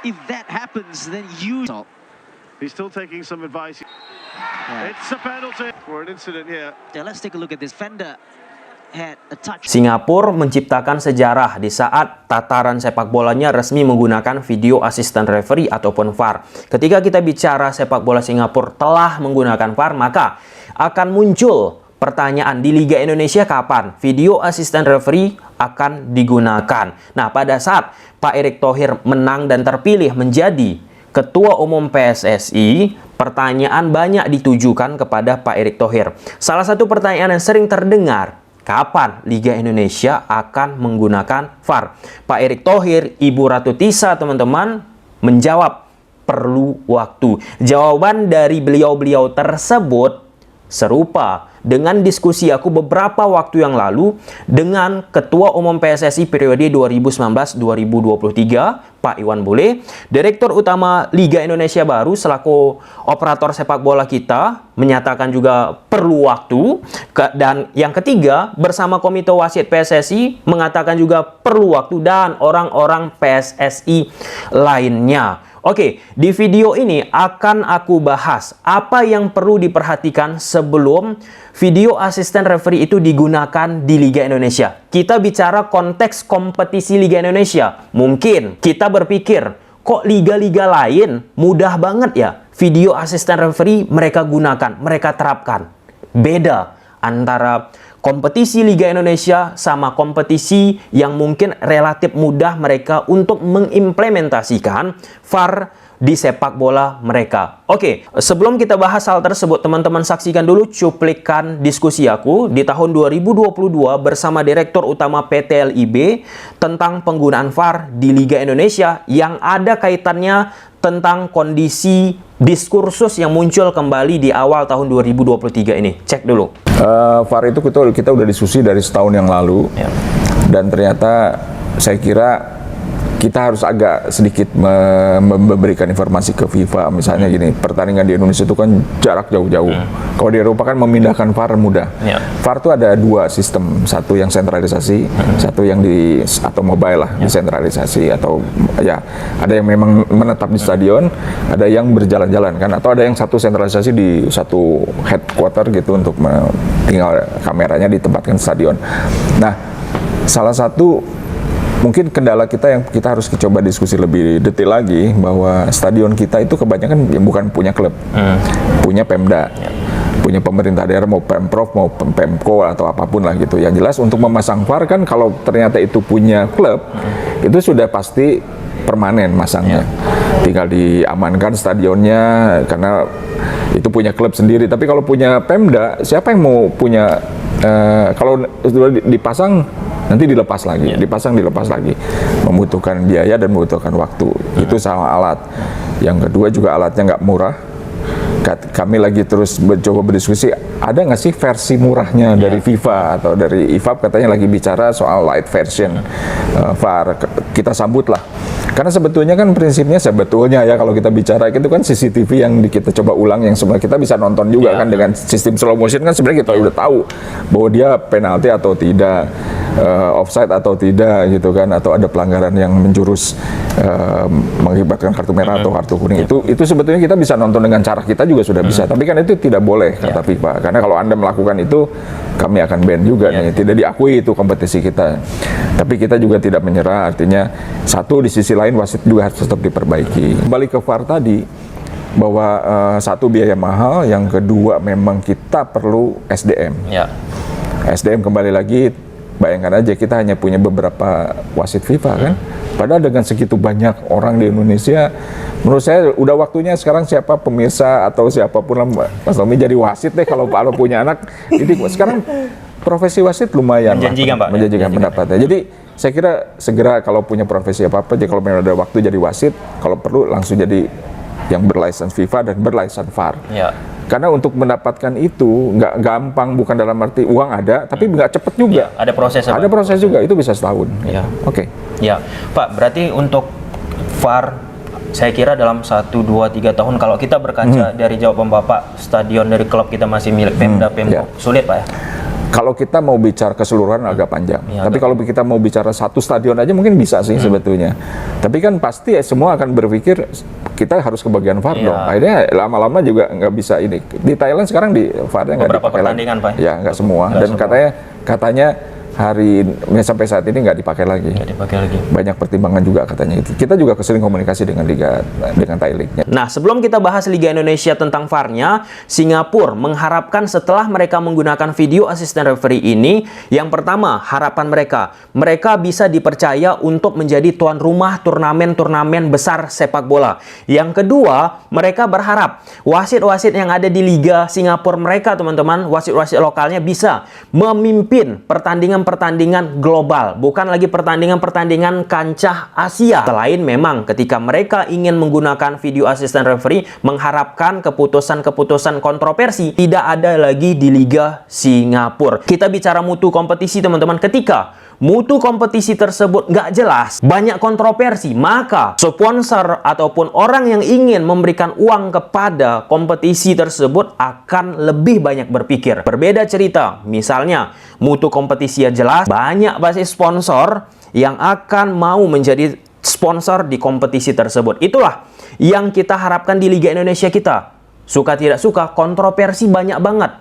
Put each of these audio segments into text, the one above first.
If that happens, then you... He's still taking some advice. It's a penalty for an incident here. Let's take a look at this. Fender had a touch. Singapura menciptakan sejarah di saat tataran sepak bolanya resmi menggunakan video assistant referee ataupun VAR. Ketika kita bicara sepak bola Singapura telah menggunakan VAR, maka akan muncul pertanyaan di Liga Indonesia kapan video assistant referee akan digunakan. Nah, pada saat Pak Erick Thohir menang dan terpilih menjadi Ketua Umum PSSI, pertanyaan banyak ditujukan kepada Pak Erick Thohir. Salah satu pertanyaan yang sering terdengar, kapan Liga Indonesia akan menggunakan VAR? Pak Erick Thohir, Ibu Ratu Tisa, teman-teman, menjawab, perlu waktu. Jawaban dari beliau-beliau tersebut serupa dengan diskusi aku beberapa waktu yang lalu dengan Ketua Umum PSSI periode 2019-2023, Pak Iwan Bule, Direktur Utama Liga Indonesia baru selaku operator sepak bola kita, menyatakan juga perlu waktu. Dan yang ketiga, bersama Komite Wasit PSSI mengatakan juga perlu waktu, dan orang-orang PSSI lainnya. Oke, di video ini akan aku bahas apa yang perlu diperhatikan sebelum video asisten referee itu digunakan di Liga Indonesia. Kita bicara konteks kompetisi Liga Indonesia. Mungkin kita berpikir, kok liga-liga lain mudah banget ya video asisten referee mereka gunakan, mereka terapkan. Beda antara kompetisi Liga Indonesia sama kompetisi yang mungkin relatif mudah mereka untuk mengimplementasikan VAR di sepak bola mereka. Oke, sebelum kita bahas hal tersebut, teman-teman saksikan dulu cuplikan diskusi aku di tahun 2022 bersama Direktur Utama PT LIB tentang penggunaan VAR di Liga Indonesia yang ada kaitannya tentang kondisi diskursus yang muncul kembali di awal tahun 2023 ini. Cek dulu. VAR itu kita udah diskusi dari setahun yang lalu, ya. Dan ternyata saya kira kita harus agak sedikit memberikan informasi ke FIFA. Misalnya gini, pertandingan di Indonesia itu kan jarak jauh-jauh. Kalau di Eropa kan memindahkan VAR mudah. Ya. VAR itu ada dua sistem, satu yang sentralisasi, satu yang atau mobile lah, desentralisasi, atau ya ada yang memang menetap di stadion, ada yang berjalan-jalan kan, atau ada yang satu sentralisasi di satu headquarter gitu untuk tinggal kameranya ditempatkan di stadion. Nah, salah satu mungkin kendala kita yang kita harus coba diskusi lebih detail lagi, bahwa stadion kita itu kebanyakan bukan punya klub, punya Pemda, punya pemerintah daerah, mau Pemprov, mau Pemko atau apapun lah gitu. Yang jelas untuk memasang VAR kan kalau ternyata itu punya klub, itu sudah pasti permanen masangnya. Tinggal diamankan stadionnya karena itu punya klub sendiri. Tapi kalau punya Pemda, siapa yang mau punya, kalau sudah dipasang nanti dilepas lagi, dipasang dilepas lagi, membutuhkan biaya dan membutuhkan waktu. Itu sama alat. Yang kedua juga alatnya nggak murah. Kami lagi terus mencoba berdiskusi, ada nggak sih versi murahnya dari FIFA atau dari IFAB, katanya lagi bicara soal light version VAR. Kita sambut lah. Karena sebetulnya kan prinsipnya ya kalau kita bicara itu kan CCTV yang kita coba ulang, yang sebenarnya kita bisa nonton juga kan dengan sistem slow motion kan sebenarnya kita udah tahu bahwa dia penalti atau tidak, offside atau tidak gitu kan, atau ada pelanggaran yang menjurus mengakibatkan kartu merah atau kartu kuning. Itu sebetulnya kita bisa nonton dengan cara kita juga sudah bisa, tapi kan itu tidak boleh kata FIFA, karena kalau Anda melakukan itu kami akan ban juga nih, tidak diakui itu kompetisi kita. Tapi kita juga tidak menyerah, artinya satu di sisi lain wasit juga harus tetap diperbaiki. Kembali ke VAR tadi, bahwa satu biaya mahal, yang kedua memang kita perlu SDM. SDM kembali lagi, bayangkan aja kita hanya punya beberapa wasit FIFA kan, padahal dengan segitu banyak orang di Indonesia, menurut saya udah waktunya sekarang siapa pemirsa atau siapapun lah, Mas Tommy jadi wasit deh kalau punya anak. Jadi sekarang profesi wasit lumayan menjanjikan pendapatnya. Jadi saya kira segera kalau punya profesi apa-apa, jadi kalau memang ada waktu jadi wasit, kalau perlu langsung jadi yang berlisensi FIFA dan berlisensi VAR. Karena untuk mendapatkan itu nggak gampang, bukan dalam arti uang ada, tapi nggak cepet juga. Ada proses. Ada proses juga, itu bisa setahun. Oke. Ya, Pak, berarti untuk VAR saya kira dalam 1, 2, 3 tahun, kalau kita berkaca dari jawaban Bapak, stadion dari klub kita masih milik Pemda, Pemprov, sulit Pak ya? Kalau kita mau bicara keseluruhan agak panjang. Ya, Tapi agak kalau kita mau bicara satu stadion aja mungkin bisa sih sebetulnya. Tapi kan pasti semua akan berpikir kita harus ke bagian VAR dong. Akhirnya lama-lama juga nggak bisa ini. Di Thailand sekarang di VAR-nya nggak Beberapa dipakai lagi. pertandingan, Pak. Ya nggak semua. Nggak Dan semua. katanya hari sampai saat ini nggak dipakai lagi. Nggak dipakai lagi. Banyak pertimbangan juga katanya itu. Kita juga sering komunikasi dengan Thai League-nya. Nah, sebelum kita bahas Liga Indonesia tentang VAR-nya, Singapura mengharapkan setelah mereka menggunakan video asisten referee ini, yang pertama, harapan mereka bisa dipercaya untuk menjadi tuan rumah turnamen-turnamen besar sepak bola. Yang kedua, mereka berharap wasit-wasit yang ada di Liga Singapura mereka, teman-teman, wasit-wasit lokalnya bisa memimpin pertandingan-pertandingan global, bukan lagi pertandingan-pertandingan kancah Asia. Selain memang ketika mereka ingin menggunakan video asisten referee, mengharapkan keputusan-keputusan kontroversi tidak ada lagi di Liga Singapura. Kita bicara mutu kompetisi, teman-teman. Ketika mutu kompetisi tersebut nggak jelas, banyak kontroversi, maka sponsor ataupun orang yang ingin memberikan uang kepada kompetisi tersebut akan lebih banyak berpikir. Berbeda cerita, misalnya mutu kompetisi ya jelas, banyak pasti sponsor yang akan mau menjadi sponsor di kompetisi tersebut. Itulah yang kita harapkan di Liga Indonesia kita. Suka tidak suka, kontroversi banyak banget.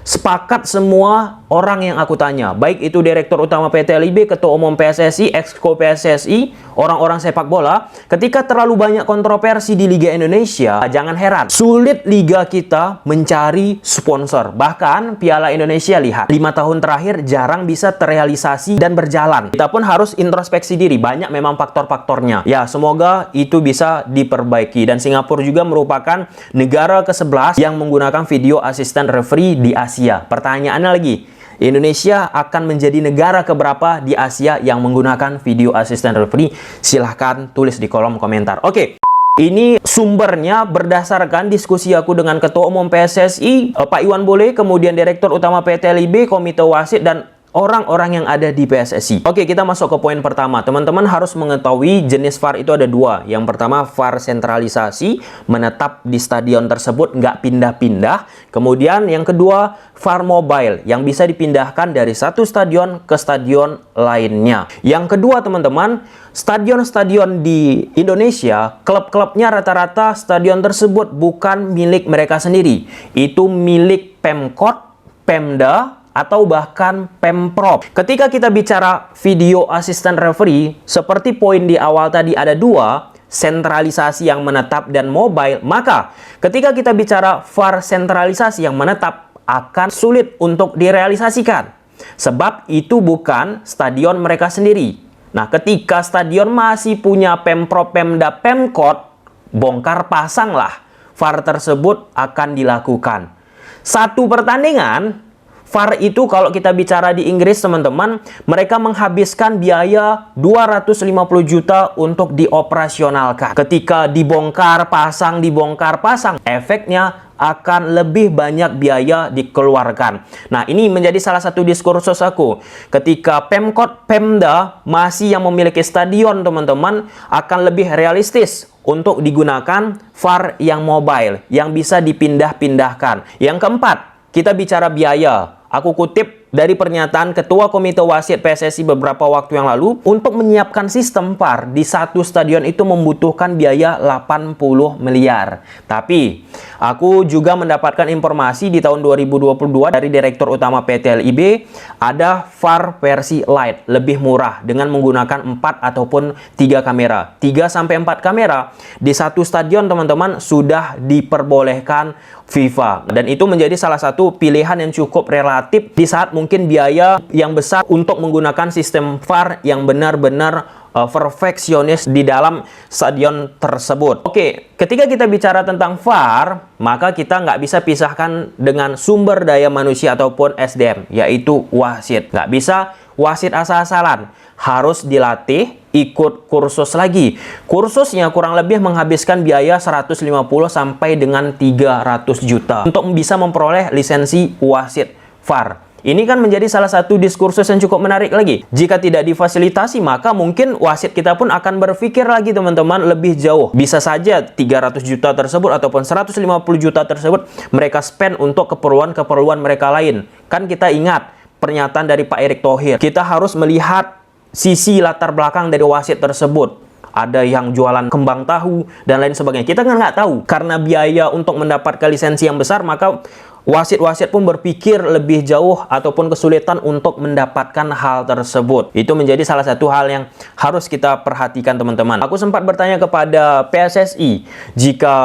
Sepakat semua orang yang aku tanya, baik itu Direktur Utama PT LIB, Ketua Umum PSSI, Exco PSSI, orang-orang sepak bola, ketika terlalu banyak kontroversi di Liga Indonesia, jangan heran, sulit Liga kita mencari sponsor. Bahkan Piala Indonesia, lihat, 5 tahun terakhir jarang bisa terrealisasi dan berjalan. Kita pun harus introspeksi diri, banyak memang faktor-faktornya. Ya, semoga itu bisa diperbaiki. Dan Singapura juga merupakan negara ke-11 yang menggunakan video asisten referee di Asia. Pertanyaannya lagi, Indonesia akan menjadi negara keberapa di Asia yang menggunakan video asisten referee? Silahkan tulis di kolom komentar. Oke. Ini sumbernya berdasarkan diskusi aku dengan Ketua Umum PSSI, Pak Iwan Bole, kemudian Direktur Utama PT LIB, Komite Wasit, dan orang-orang yang ada di PSSI. Oke, kita masuk ke poin pertama. Teman-teman harus mengetahui jenis VAR itu ada dua. Yang pertama, VAR sentralisasi, menetap di stadion tersebut, nggak pindah-pindah. Kemudian yang kedua, VAR mobile, yang bisa dipindahkan dari satu stadion ke stadion lainnya. Yang kedua, teman-teman, stadion-stadion di Indonesia, klub-klubnya rata-rata stadion tersebut bukan milik mereka sendiri. Itu milik Pemkot, Pemda, atau bahkan Pemprov. Ketika kita bicara video asisten referee, seperti poin di awal tadi ada dua, sentralisasi yang menetap dan mobile, maka ketika kita bicara VAR sentralisasi yang menetap akan sulit untuk direalisasikan. Sebab itu bukan stadion mereka sendiri. Nah, ketika stadion masih punya Pemprov, Pemda, Pemkot, bongkar pasanglah VAR tersebut akan dilakukan. Satu pertandingan, VAR itu kalau kita bicara di Inggris, teman-teman, mereka menghabiskan biaya 250 juta untuk dioperasionalkan. Ketika dibongkar pasang, efeknya akan lebih banyak biaya dikeluarkan. Nah, ini menjadi salah satu diskursus aku. Ketika Pemkot, Pemda masih yang memiliki stadion, teman-teman, akan lebih realistis untuk digunakan VAR yang mobile, yang bisa dipindah-pindahkan. Yang keempat, kita bicara biaya. Aku kutip dari pernyataan Ketua Komite Wasit PSSI beberapa waktu yang lalu, untuk menyiapkan sistem VAR di satu stadion itu membutuhkan biaya 80 miliar. Tapi, aku juga mendapatkan informasi di tahun 2022 dari Direktur Utama PT LIB, ada VAR versi light, lebih murah, dengan menggunakan 4 ataupun 3 kamera. 3-4 kamera di satu stadion, teman-teman, sudah diperbolehkan FIFA. Dan itu menjadi salah satu pilihan yang cukup relatif di saat mungkin biaya yang besar untuk menggunakan sistem VAR yang benar-benar perfeksionis di dalam stadion tersebut. Oke, ketika kita bicara tentang VAR, maka kita nggak bisa pisahkan dengan sumber daya manusia ataupun SDM, yaitu wasit. Nggak bisa wasit asal-asalan, harus dilatih, ikut kursus lagi. Kursusnya kurang lebih menghabiskan biaya 150 sampai dengan 300 juta untuk bisa memperoleh lisensi wasit VAR. Ini kan menjadi salah satu diskursus yang cukup menarik lagi. Jika tidak difasilitasi, maka mungkin wasit kita pun akan berpikir lagi, teman-teman, lebih jauh. Bisa saja 300 juta tersebut ataupun 150 juta tersebut mereka spend untuk keperluan-keperluan mereka lain. Kan kita ingat, pernyataan dari Pak Erick Thohir. Kita harus melihat sisi latar belakang dari wasit tersebut. Ada yang jualan kembang tahu dan lain sebagainya. Kita nggak tahu. Karena biaya untuk mendapatkan lisensi yang besar, maka wasit-wasit pun berpikir lebih jauh ataupun kesulitan untuk mendapatkan hal tersebut. Itu menjadi salah satu hal yang harus kita perhatikan, teman-teman. Aku sempat bertanya kepada PSSI, jika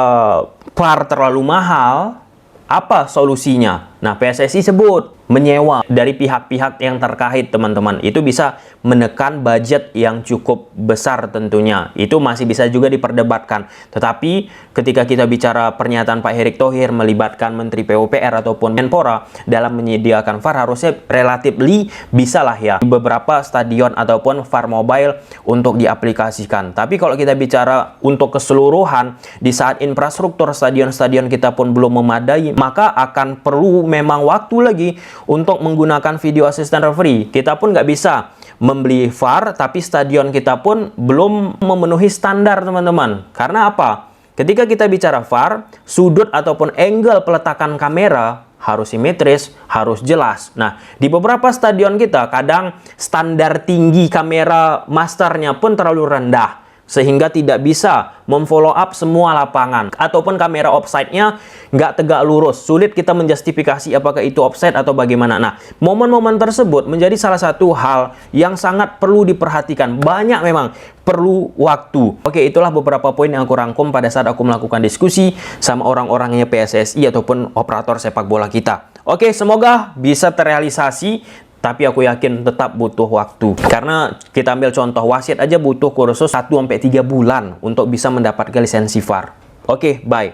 VAR terlalu mahal, apa solusinya? Nah, PSSI sebut menyewa dari pihak-pihak yang terkait, teman-teman. Itu bisa menekan budget yang cukup besar tentunya. Itu masih bisa juga diperdebatkan. Tetapi ketika kita bicara pernyataan Pak Erick Thohir melibatkan Menteri PUPR ataupun Menpora dalam menyediakan VAR, harusnya relatively bisa lah ya beberapa stadion ataupun VAR mobile untuk diaplikasikan. Tapi kalau kita bicara untuk keseluruhan, di saat infrastruktur stadion-stadion kita pun belum memadai, maka akan perlu memang waktu lagi untuk menggunakan video assistant referee. Kita pun nggak bisa membeli VAR, tapi stadion kita pun belum memenuhi standar, teman-teman. Karena apa? Ketika kita bicara VAR, sudut ataupun angle peletakan kamera harus simetris, harus jelas. Nah, di beberapa stadion kita, kadang standar tinggi kamera masternya pun terlalu rendah, sehingga tidak bisa memfollow up semua lapangan. Ataupun kamera offside-nya nggak tegak lurus. Sulit kita menjustifikasi apakah itu offside atau bagaimana. Nah, momen-momen tersebut menjadi salah satu hal yang sangat perlu diperhatikan. Banyak memang perlu waktu. Oke, itulah beberapa poin yang aku rangkum pada saat aku melakukan diskusi sama orang-orangnya PSSI ataupun operator sepak bola kita. Oke, semoga bisa terrealisasi. Tapi aku yakin tetap butuh waktu. Karena kita ambil contoh, wasit aja butuh kursus 1-3 bulan untuk bisa mendapatkan lisensi VAR. Oke, bye.